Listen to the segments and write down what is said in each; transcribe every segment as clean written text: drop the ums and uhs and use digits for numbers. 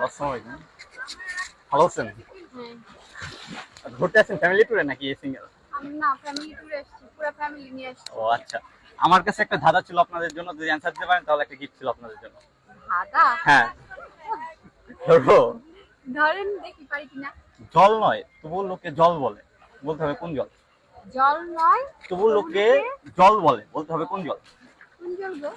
আসসালামু আলাইকুম। ভালো আছেন? ঘুরতে আসছেন ফ্যামিলি ট্যুরে নাকি সিঙ্গেল? না, ফ্যামিলি ট্যুরে আসছি, পুরো ফ্যামিলি নিয়ে আসছি। ও আচ্ছা। আমার কাছে একটা ধাঁধা ছিল আপনাদের জন্য, যদি অ্যানসার দিতে পারেন তাহলে একটা গিফট ছিল আপনাদের জন্য। ধাঁধা? হ্যাঁ, ধরবো? ধরেন দেখি পারি কিনা। জল নয় তবু লোকে জল বলে, বলতে হবে কোন জল? জল নয় তবু লোকে জল বলে, বলতে হবে কোন জল? কোন জল গো?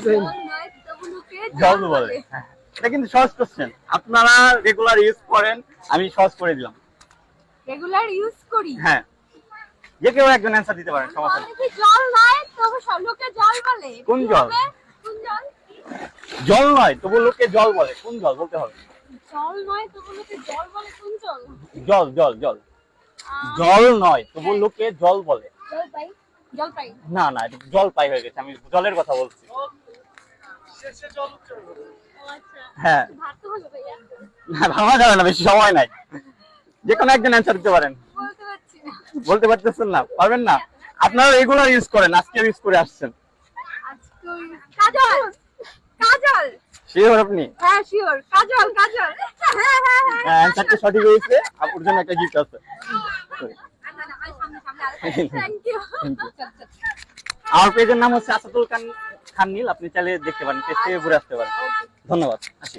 জল নয় তবু লোকে জল বলে। হ্যাঁ, এটা কিন্তু সহজ কোশ্চেন, আপনারা রেগুলার ইউজ করেন, আমি সহজ করে দিলাম। রেগুলার ইউজ করি। হ্যাঁ, যে কেউ একজন অ্যানসার দিতে পারেন, সমস্যা নেই। কি জল নয় তবু সব লোকে জল বলে? কোন জল? কোন জল? জল নয় তবু লোকে জল বলে, কোন জল বলতে হবে? জল নয় তবু লোকে জল বলে, কোন জল? জল জল জল জল নয় তবু লোকে জল বলে। জল পাই, জল পাই। না না, এটা জল পাই হয়ে গেছে, আমি জলের কথা বলছি। ও আচ্ছা, হ্যাঁ, ভাত তো হলো ভাইয়া। না ভাবা যাবে না, বেশি সময় নাই, যে কোনো একজন অ্যান্সার দিতে পারেন। বলতে পারছি না। বলতে পারতেছেন না? পারবেন না? আপনারা রেগুলার ইউজ করেন, আজকে ইউজ করে আসছেন। আজকে কাজল, কাজল। শিওর আপনি? হ্যাঁ শিওর, কাজল, কাজল। হ্যাঁ হ্যাঁ হ্যাঁ। অ্যান্সারটা সঠিক হয়েছে, আপনার জন্য একটা গিফট আছে। Thank you. আমার পেজের নাম হচ্ছে আসাদুল খান নীল, আপনি চাইলে দেখতে পারেন, পেজ থেকে ঘুরে আসতে পারেন। ধন্যবাদ, আসি।